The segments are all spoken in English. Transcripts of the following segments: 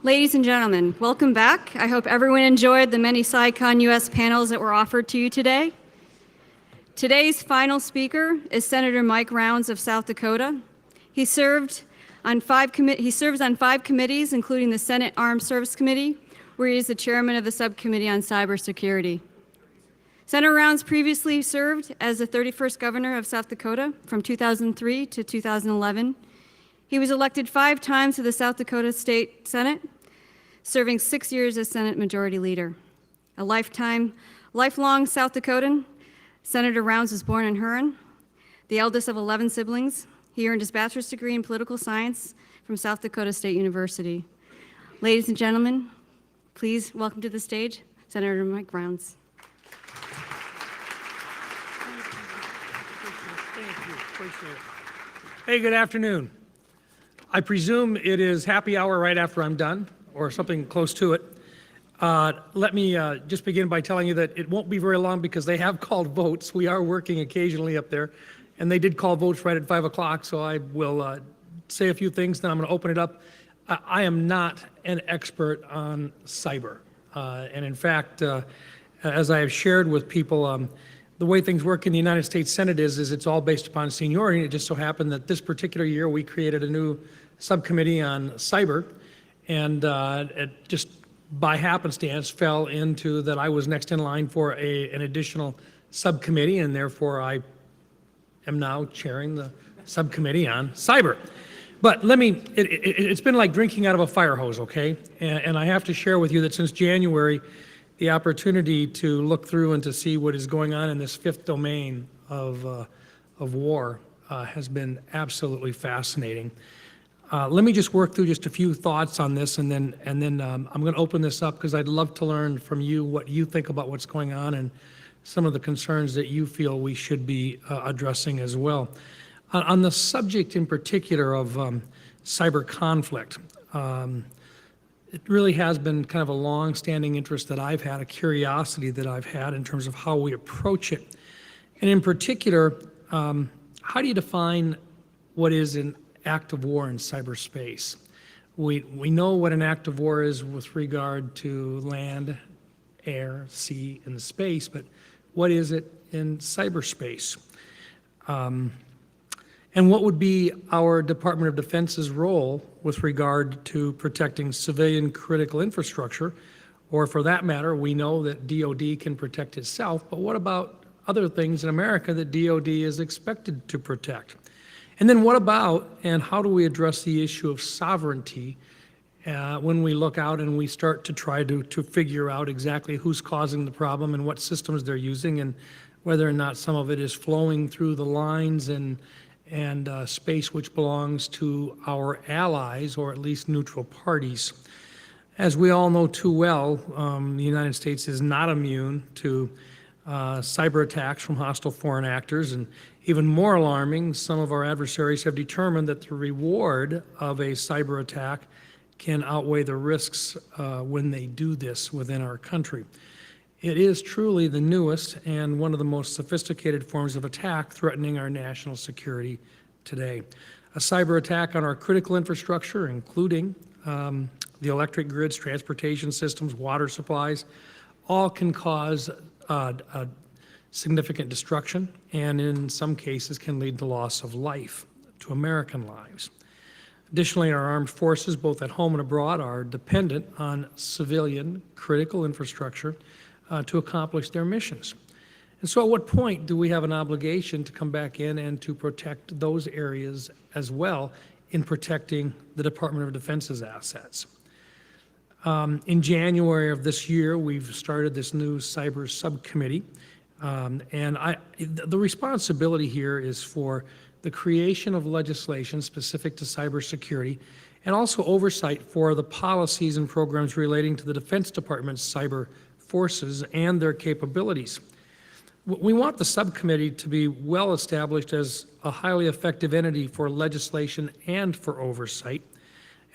Ladies and gentlemen, welcome back. I hope everyone enjoyed the many CyCon US panels that were offered to you today. Today's final speaker is Senator Mike Rounds of South Dakota. He serves on 5 committees, including the Senate Armed Services Committee, where he is the chairman of the subcommittee on cybersecurity. Senator Rounds previously served as the 31st governor of South Dakota from 2003 to 2011. He was elected 5 times to the South Dakota State Senate, serving 6 years as Senate Majority Leader. A lifelong South Dakotan, Senator Rounds was born in Huron, the eldest of 11 siblings. He earned his bachelor's degree in political science from South Dakota State University. Ladies and gentlemen, please welcome to the stage Senator Mike Rounds. Thank you. Appreciate it. Hey, good afternoon. I presume it is happy hour right after I'm done, or something close to it. Let me just begin by telling you that it won't be very long because they have called votes. We are working occasionally up there, and they did call votes right at 5 o'clock, so I will say a few things, then I'm going to open it up. I am not an expert on cyber, and in fact, as I have shared with people, the way things work in the United States Senate is it's all based upon seniority. It just so happened that this particular year we created a new subcommittee on cyber, and it just by happenstance fell into that I was next in line for an additional subcommittee, and therefore I am now chairing the subcommittee on cyber. But it's been like drinking out of a fire hose, okay? And I have to share with you that since January, the opportunity to look through and to see what is going on in this 5th domain of war has been absolutely fascinating. Let me just work through just a few thoughts on this, and then I'm going to open this up because I'd love to learn from you what you think about what's going on and some of the concerns that you feel we should be addressing as well. On the subject in particular of cyber conflict, it really has been kind of a long-standing interest that I've had, a curiosity that I've had in terms of how we approach it. And in particular, how do you define what is an act of war in cyberspace? We know what an act of war is with regard to land, air, sea, and space, but what is it in cyberspace? And what would be our Department of Defense's role with regard to protecting civilian critical infrastructure? Or for that matter, we know that DoD can protect itself, but what about other things in America that DoD is expected to protect? And then what about and how do we address the issue of sovereignty when we look out and we start to try to figure out exactly who's causing the problem and what systems they're using and whether or not some of it is flowing through the lines and space which belongs to our allies or at least neutral parties. As we all know too well, the United States is not immune to cyber attacks from hostile foreign actors, and even more alarming, some of our adversaries have determined that the reward of a cyber attack can outweigh the risks when they do this within our country. It is truly the newest and one of the most sophisticated forms of attack threatening our national security today. A cyber attack on our critical infrastructure, including the electric grids, transportation systems, water supplies, all can cause significant destruction and in some cases can lead to loss of life, to American lives. Additionally, our armed forces, both at home and abroad, are dependent on civilian critical infrastructure to accomplish their missions. And so at what point do we have an obligation to come back in and to protect those areas as well in protecting the Department of Defense's assets? In January of this year, we've started this new cyber subcommittee. And the responsibility here is for the creation of legislation specific to cybersecurity and also oversight for the policies and programs relating to the Defense Department's cyber forces and their capabilities. We want the subcommittee to be well established as a highly effective entity for legislation and for oversight,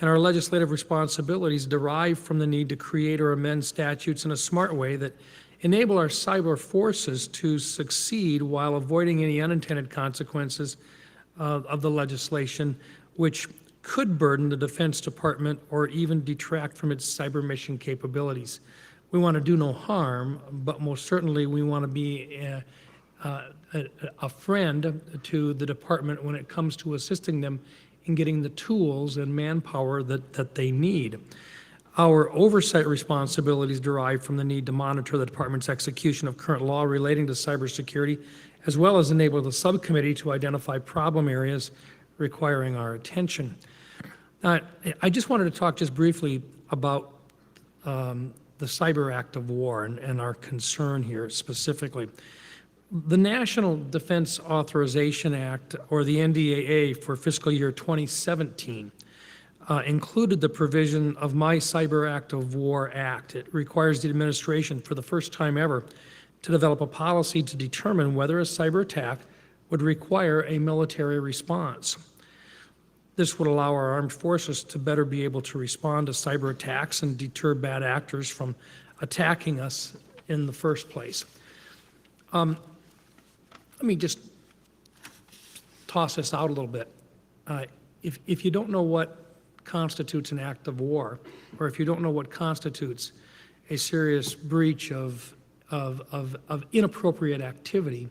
and our legislative responsibilities derive from the need to create or amend statutes in a smart way that enable our cyber forces to succeed while avoiding any unintended consequences of the legislation, which could burden the Defense Department or even detract from its cyber mission capabilities. We want to do no harm, but most certainly we want to be a friend to the department when it comes to assisting them in getting the tools and manpower that they need. Our oversight responsibilities derive from the need to monitor the department's execution of current law relating to cybersecurity, as well as enable the subcommittee to identify problem areas requiring our attention. I just wanted to talk just briefly about the Cyber Act of War and our concern here specifically. The National Defense Authorization Act, or the NDAA, for fiscal year 2017 included the provision of My Cyber Act of War Act. It requires the administration, for the first time ever, to develop a policy to determine whether a cyber attack would require a military response. This would allow our armed forces to better be able to respond to cyber attacks and deter bad actors from attacking us in the first place. Let me just toss this out a little bit. If you don't know what constitutes an act of war, or if you don't know what constitutes a serious breach of inappropriate activity,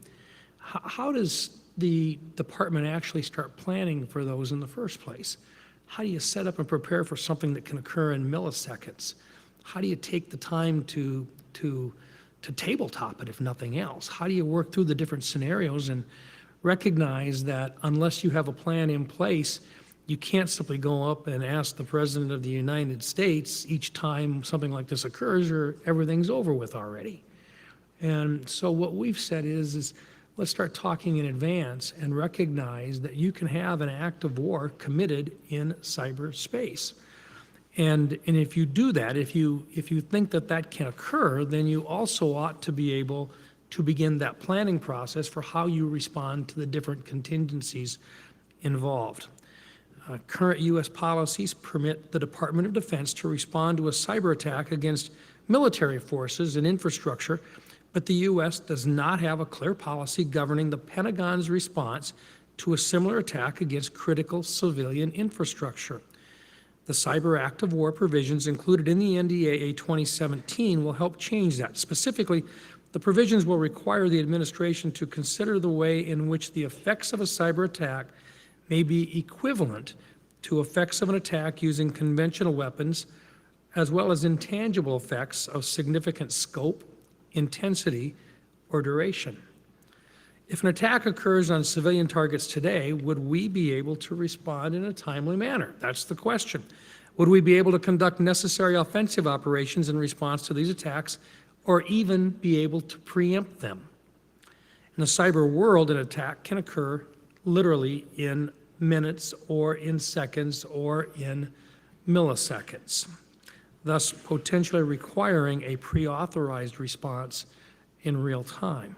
how does the department actually start planning for those in the first place? How do you set up and prepare for something that can occur in milliseconds? How do you take the time to tabletop it, if nothing else? How do you work through the different scenarios and recognize that unless you have a plan in place, you can't simply go up and ask the President of the United States each time something like this occurs, or everything's over with already. And so what we've said is let's start talking in advance and recognize that you can have an act of war committed in cyberspace. And if you do that, if you think that that can occur, then you also ought to be able to begin that planning process for how you respond to the different contingencies involved. Current U.S. policies permit the Department of Defense to respond to a cyber attack against military forces and infrastructure, but the U.S. does not have a clear policy governing the Pentagon's response to a similar attack against critical civilian infrastructure. The Cyber Act of War provisions included in the NDAA 2017 will help change that. Specifically, the provisions will require the administration to consider the way in which the effects of a cyber attack may be equivalent to effects of an attack using conventional weapons, as well as intangible effects of significant scope, intensity, or duration. If an attack occurs on civilian targets today, would we be able to respond in a timely manner? That's the question. Would we be able to conduct necessary offensive operations in response to these attacks, or even be able to preempt them? In the cyber world, an attack can occur literally in minutes or in seconds or in milliseconds, thus potentially requiring a pre-authorized response in real time.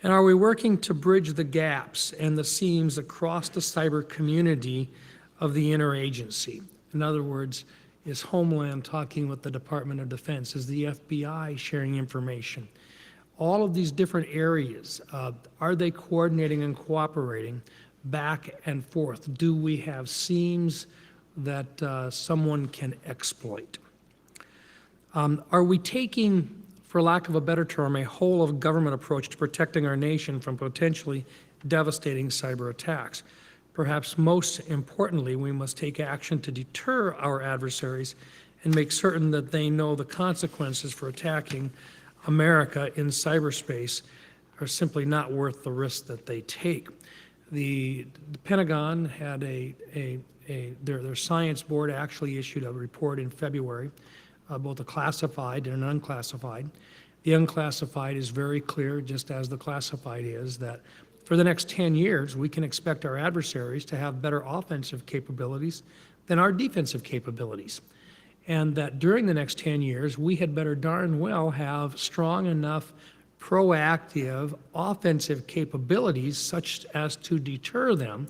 And are we working to bridge the gaps and the seams across the cyber community of the interagency? In other words, is Homeland talking with the Department of Defense? Is the FBI sharing information? All of these different areas, are they coordinating and cooperating back and forth? Do we have seams that someone can exploit? Are we taking, for lack of a better term, a whole of government approach to protecting our nation from potentially devastating cyber attacks? Perhaps most importantly, we must take action to deter our adversaries and make certain that they know the consequences for attacking America in cyberspace are simply not worth the risk that they take. The Pentagon had their science board actually issued a report in February, both a classified and an unclassified. The unclassified is very clear, just as the classified is, that for the next 10 years, we can expect our adversaries to have better offensive capabilities than our defensive capabilities. And that during the next 10 years, we had better darn well have strong enough proactive offensive capabilities such as to deter them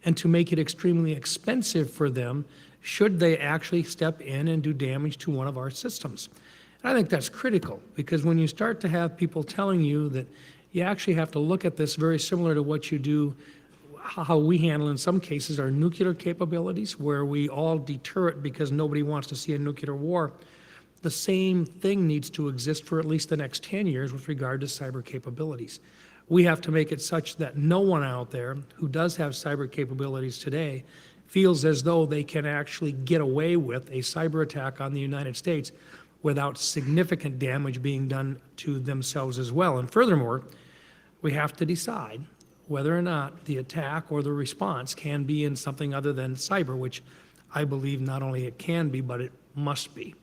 and to make it extremely expensive for them should they actually step in and do damage to one of our systems. And I think that's critical, because when you start to have people telling you that you actually have to look at this very similar to what you do how we handle, in some cases, our nuclear capabilities, where we all deter it because nobody wants to see a nuclear war. The same thing needs to exist for at least the next 10 years with regard to cyber capabilities. We have to make it such that no one out there who does have cyber capabilities today feels as though they can actually get away with a cyber attack on the United States without significant damage being done to themselves as well. And furthermore, we have to decide whether or not the attack or the response can be in something other than cyber, which I believe not only it can be, but it must be.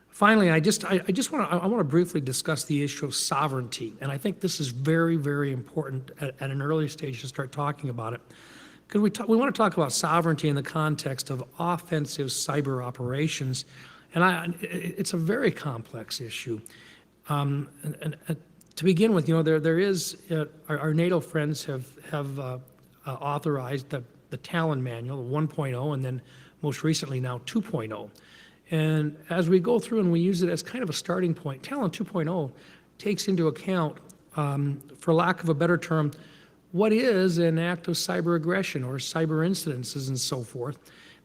Finally, I want to briefly discuss the issue of sovereignty, and I think this is very, very important at an early stage to start talking about it, because we want to talk about sovereignty in the context of offensive cyber operations, and it's a very complex issue. To begin with, there is our NATO friends have authorized the Talon Manual 1.0, and then most recently now 2.0. And as we go through and we use it as kind of a starting point, Talon 2.0 takes into account, for lack of a better term, what is an act of cyber aggression or cyber incidences and so forth.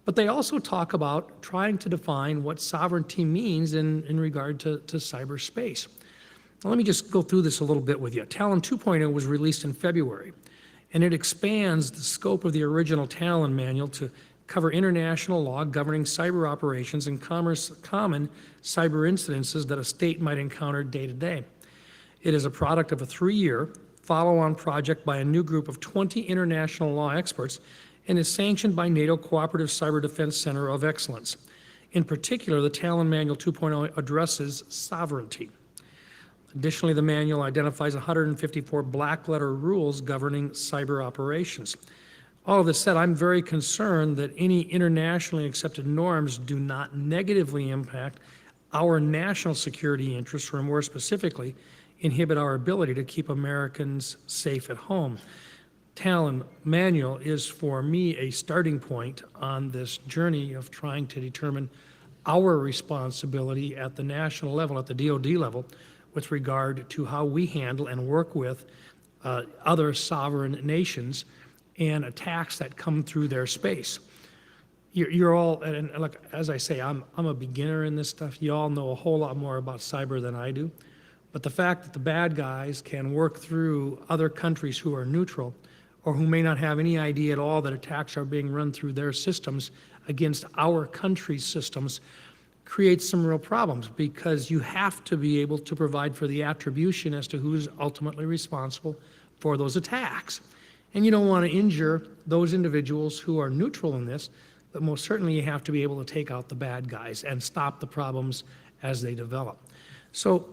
But they also talk about trying to define what sovereignty means in regard to cyberspace. Now, let me just go through this a little bit with you. Talon 2.0 was released in February, and it expands the scope of the original Talon manual to cover international law governing cyber operations and common cyber incidences that a state might encounter day to day. It is a product of a 3-year follow-on project by a new group of 20 international law experts and is sanctioned by NATO Cooperative Cyber Defense Center of Excellence. In particular, the Talon Manual 2.0 addresses sovereignty. Additionally, the manual identifies 154 black letter rules governing cyber operations. All of this said, I'm very concerned that any internationally accepted norms do not negatively impact our national security interests, or more specifically, inhibit our ability to keep Americans safe at home. Talon Manual is, for me, a starting point on this journey of trying to determine our responsibility at the national level, at the DoD level, with regard to how we handle and work with other sovereign nations and attacks that come through their space. You're all, and look, as I say, I'm a beginner in this stuff. You all know a whole lot more about cyber than I do. But the fact that the bad guys can work through other countries who are neutral or who may not have any idea at all that attacks are being run through their systems against our country's systems creates some real problems, because you have to be able to provide for the attribution as to who's ultimately responsible for those attacks. And you don't want to injure those individuals who are neutral in this, but most certainly you have to be able to take out the bad guys and stop the problems as they develop. So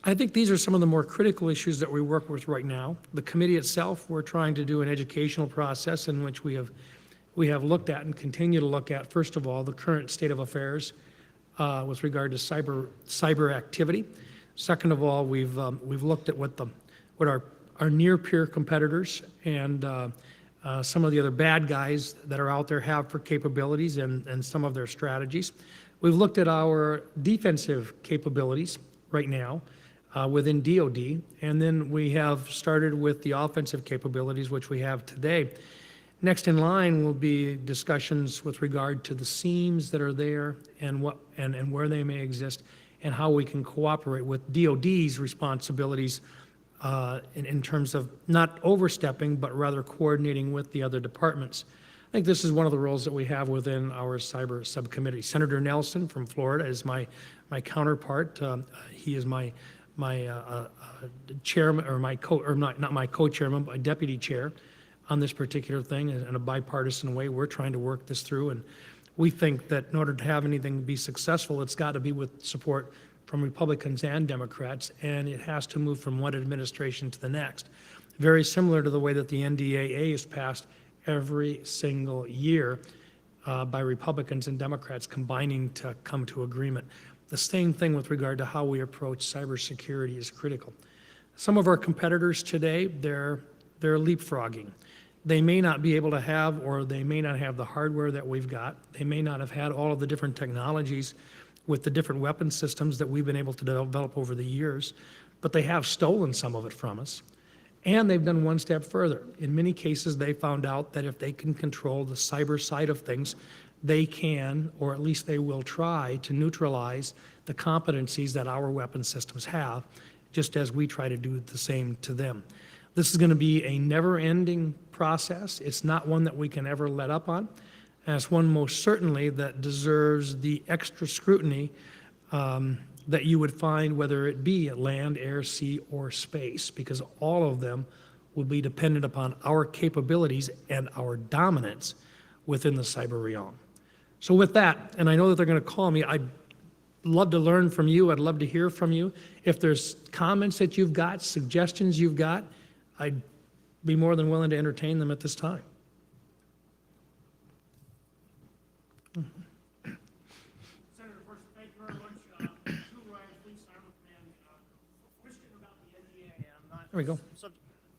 I think these are some of the more critical issues that we work with right now. The committee itself, we're trying to do an educational process in which we have looked at and continue to look at, first of all, the current state of affairs with regard to cyber activity. Second of all, we've looked at what our near peer competitors and some of the other bad guys that are out there have for capabilities and some of their strategies. We've looked at our defensive capabilities right now within DoD, and then we have started with the offensive capabilities, which we have today. Next in line will be discussions with regard to the seams that are there and where they may exist, and how we can cooperate with DoD's responsibilities in terms of not overstepping, but rather coordinating with the other departments. I think this is one of the roles that we have within our cyber subcommittee. Senator Nelson from Florida is my counterpart. He is my chairman, or not my co-chairman, but my deputy chair on this particular thing in a bipartisan way. We're trying to work this through, and we think that in order to have anything be successful, it's got to be with support from Republicans and Democrats, and it has to move from one administration to the next. Very similar to the way that the NDAA is passed every single year by Republicans and Democrats combining to come to agreement. The same thing with regard to how we approach cybersecurity is critical. Some of our competitors today, they're leapfrogging. They may not be able to have, or they may not have the hardware that we've got. They may not have had all of the different technologies with the different weapon systems that we've been able to develop over the years, but they have stolen some of it from us. And they've done one step further. In many cases, they found out that if they can control the cyber side of things, they can, or at least they will try to neutralize the competencies that our weapon systems have, just as we try to do the same to them. This is going to be a never-ending process. It's not one that we can ever let up on. And it's one most certainly that deserves the extra scrutiny that you would find, whether it be land, air, sea, or space, because all of them will be dependent upon our capabilities and our dominance within the cyber realm. So with that, and I know that they're going to call me, I'd love to learn from you. I'd love to hear from you. If there's comments that you've got, suggestions you've got, I'd be more than willing to entertain them at this time. Senator, first, thank you very much. Please start with a question about the NDAA. There we go.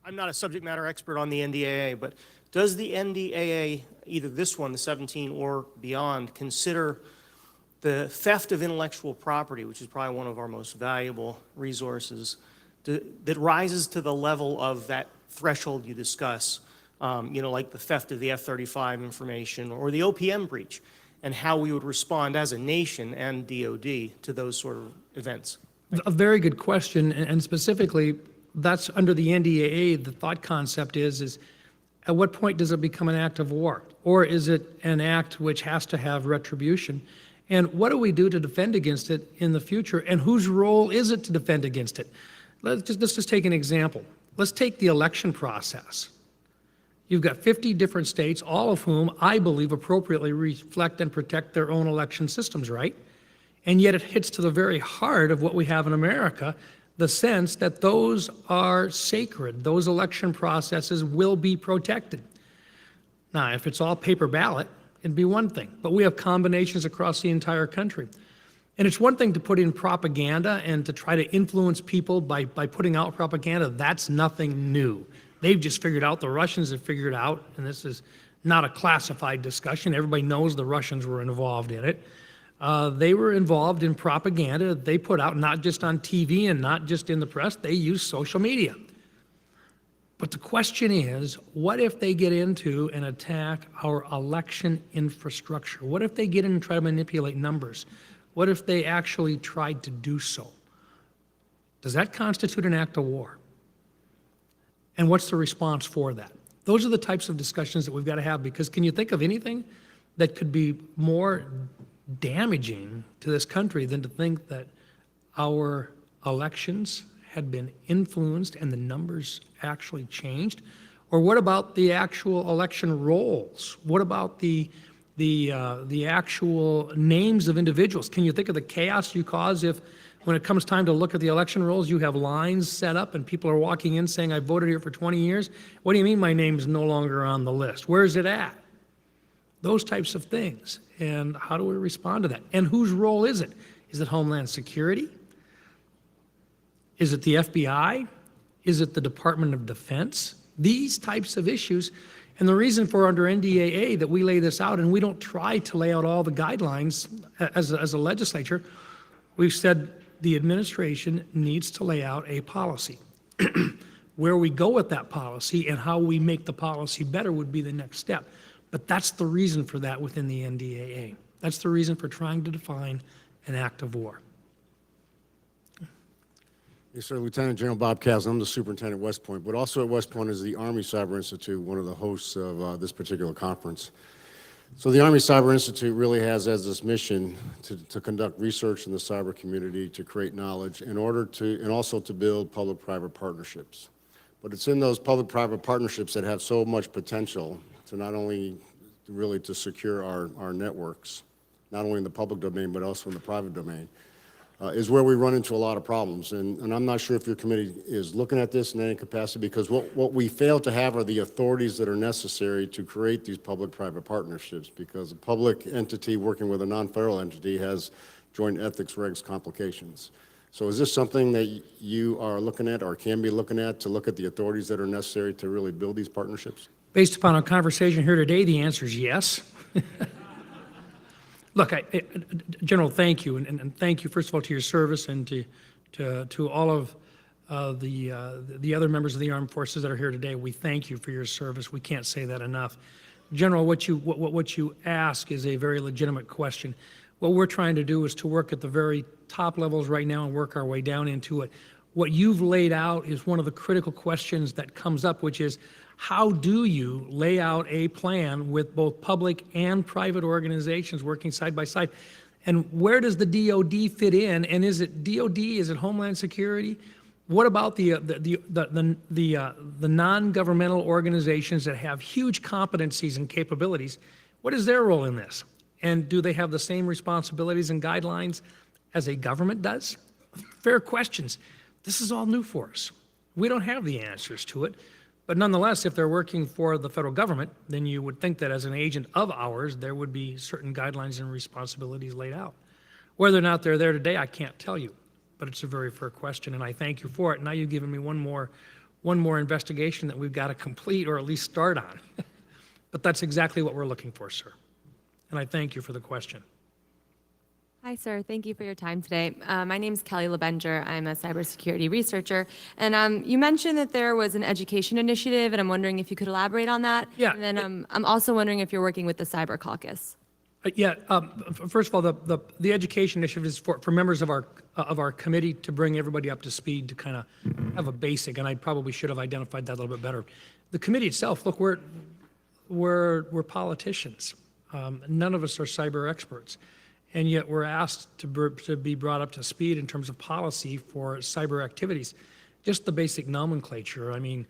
I'm not a subject matter expert on the NDAA, but does the NDAA, either this one, the 17 or beyond, consider the theft of intellectual property, which is probably one of our most valuable resources, that rises to the level of that threshold you discuss, like the theft of the F-35 information or the OPM breach, and how we would respond as a nation and DOD to those sort of events? A very good question, and specifically, that's under the NDAA. The thought concept is at what point does it become an act of war? Or is it an act which has to have retribution? And what do we do to defend against it in the future? And whose role is it to defend against it? Let's just take an example. Let's take the election process. You've got 50 different states, all of whom I believe appropriately reflect and protect their own election systems, right? And yet it hits to the very heart of what we have in America, the sense that those are sacred. Those election processes will be protected. Now, if it's all paper ballot, it'd be one thing, but we have combinations across the entire country. And it's one thing to put in propaganda and to try to influence people by putting out propaganda. That's nothing new. They've just figured out, the Russians have figured out, and this is not a classified discussion. Everybody knows the Russians were involved in it. They were involved in propaganda they put out, not just on TV and not just in the press. They used social media. But the question is, what if they get into and attack our election infrastructure? What if they get in and try to manipulate numbers? What if they actually tried to do so? Does that constitute an act of war? And what's the response for that? Those are the types of discussions that we've got to have, because can you think of anything that could be more damaging to this country than to think that our elections had been influenced and the numbers actually changed? Or what about the actual election rolls? What about the actual names of individuals? Can you think of the chaos you cause if, when it comes time to look at the election rolls, you have lines set up and people are walking in saying, I voted here for 20 years. What do you mean my name's no longer on the list? Where's it at? Those types of things. And how do we respond to that? And whose role is it? Is it Homeland Security? Is it the FBI? Is it the Department of Defense? These types of issues. And the reason for under NDAA that we lay this out, and we don't try to lay out all the guidelines as a legislature, we've said the administration needs to lay out a policy. Where we go with that policy and how we make the policy better would be the next step. But that's the reason for that within the NDAA. That's the reason for trying to define an act of war. Yes, sir. Lieutenant General Bob Caslen. I'm the superintendent at West Point, but also at West Point is the Army Cyber Institute, one of the hosts of this particular conference. So the Army Cyber Institute really has as its mission to conduct research in the cyber community, to create knowledge in order to, and also to build public-private partnerships. But it's in those public-private partnerships that have so much potential to not only really to secure our networks, not only in the public domain, but also in the private domain, is where we run into a lot of problems. And I'm not sure if your committee is looking at this in any capacity, because what we fail to have are the authorities that are necessary to create these public-private partnerships, because a public entity working with a non-federal entity has joint ethics regs complications. So is this something that you are looking at or can be looking at to look at the authorities that are necessary to really build these partnerships? Based upon our conversation here today, the answer is yes. Look, General, thank you, and thank you, first of all, to your service and to all of the other members of the armed forces that are here today, we thank you for your service. We can't say that enough. General, what you ask is a very legitimate question. What we're trying to do is to work at the very top levels right now and work our way down into it. What you've laid out is one of the critical questions that comes up, which is how do you lay out a plan with both public and private organizations working side by side? And where does the DoD fit in? And is it DoD? Is it Homeland Security? What about the non-governmental organizations that have huge competencies and capabilities? What is their role in this? And do they have the same responsibilities and guidelines as a government does? Fair questions. This is all new for us. We don't have the answers to it. But nonetheless, if they're working for the federal government, then you would think that as an agent of ours, there would be certain guidelines and responsibilities laid out. Whether or not they're there today, I can't tell you. But it's a very fair question, and I thank you for it. Now you've given me one more investigation that we've got to complete or at least start on. But that's exactly what we're looking for, sir. And I thank you for the question. Hi, sir. Thank you for your time today. My name is Kelly LeBenger. I'm a cybersecurity researcher. And you mentioned that there was an education initiative, and I'm wondering if you could elaborate on that. Yeah. And then I'm also wondering if you're working with the Cyber Caucus. First of all, the education initiative is for members of our committee to bring everybody up to speed to kind of have a basic, and I probably should have identified that a little bit better. The committee itself, look, we're politicians. None of us are cyber experts, and yet we're asked to be brought up to speed in terms of policy for cyber activities. Just the basic nomenclature. I mean,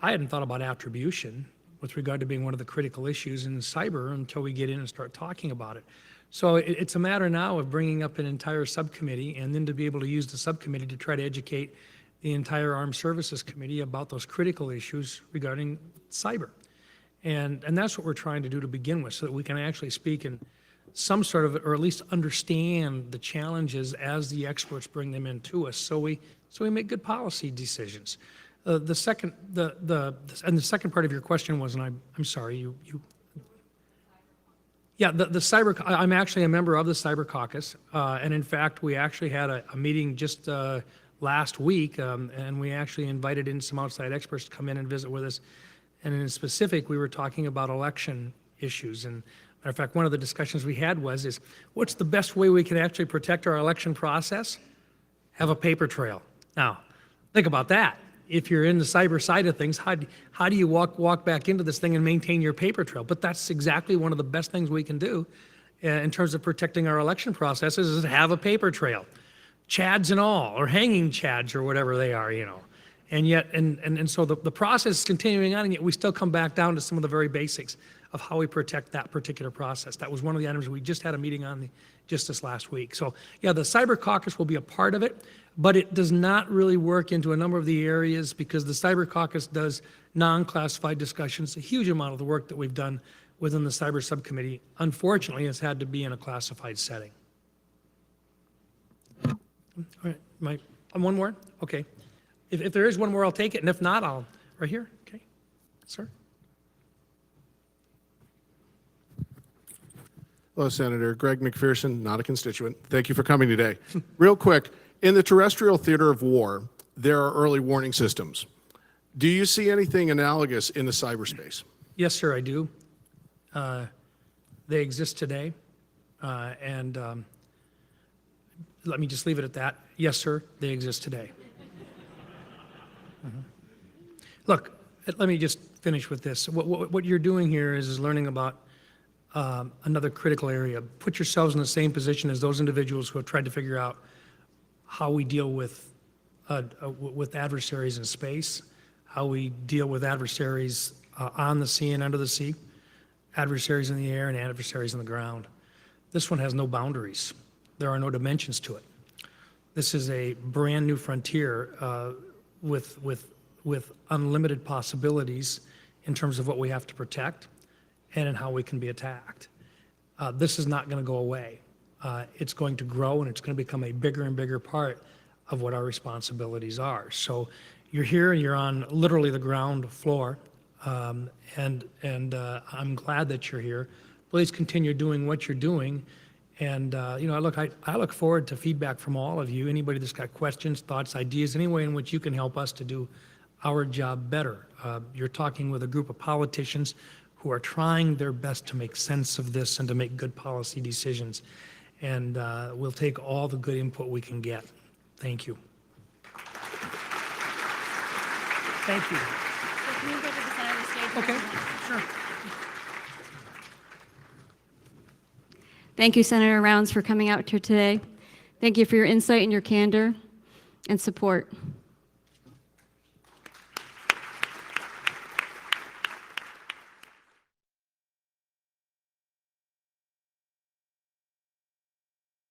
I hadn't thought about attribution with regard to being one of the critical issues in cyber until we get in and start talking about it. So it's a matter now of bringing up an entire subcommittee and then to be able to use the subcommittee to try to educate the entire Armed Services Committee about those critical issues regarding cyber. And that's what we're trying to do to begin with, so that we can actually speak in some sort of, or at least understand the challenges as the experts bring them into us, so we make good policy decisions. The second part of your question was, and I'm sorry, yeah, the cyber. I'm actually a member of the Cyber Caucus, and in fact, we actually had a meeting just last week, and we actually invited in some outside experts to come in and visit with us. And in specific, we were talking about election issues. And matter of fact, one of the discussions we had is what's the best way we can actually protect our election process? Have a paper trail. Now, think about that. If you're in the cyber side of things, how do you walk back into this thing and maintain your paper trail? But that's exactly one of the best things we can do in terms of protecting our election processes is have a paper trail, chads and all, or hanging chads or whatever they are, you know. And yet, and so the process is continuing on, and yet we still come back down to some of the very basics of how we protect that particular process. That was one of the items we just had a meeting on just this last week. So yeah, the Cyber Caucus will be a part of it, but it does not really work into a number of the areas because the Cyber Caucus does non-classified discussions. A huge amount of the work that we've done within the Cyber Subcommittee, unfortunately, has had to be in a classified setting. All right, one more? Okay. If there is one more, I'll take it, and if not, I'll, right here, okay, sir. Hello, Senator. Greg McPherson, not a constituent. Thank you for coming today. Real quick, in the terrestrial theater of war, there are early warning systems. Do you see anything analogous in the cyberspace? Yes, sir, I do. They exist today, and let me just leave it at that. Yes, sir, they exist today. Look, let me just finish with this. What you're doing here is learning about another critical area. Put yourselves in the same position as those individuals who have tried to figure out how we deal with adversaries in space, how we deal with adversaries on the sea and under the sea, adversaries in the air and adversaries on the ground. This one has no boundaries. There are no dimensions to it. This is a brand new frontier with unlimited possibilities in terms of what we have to protect and in how we can be attacked. This is not going to go away. It's going to grow, and it's going to become a bigger and bigger part of what our responsibilities are. So you're here, and you're on literally the ground floor, and I'm glad that you're here. Please continue doing what you're doing, And, look, I look forward to feedback from all of you. Anybody that's got questions, thoughts, ideas, any way in which you can help us to do our job better. You're talking with a group of politicians who are trying their best to make sense of this and to make good policy decisions. And we'll take all the good input we can get. Thank you. Thank you. Can you go to the center of the stage? Okay, sure. Thank you, Senator Rounds, for coming out here today. Thank you for your insight and your candor and support.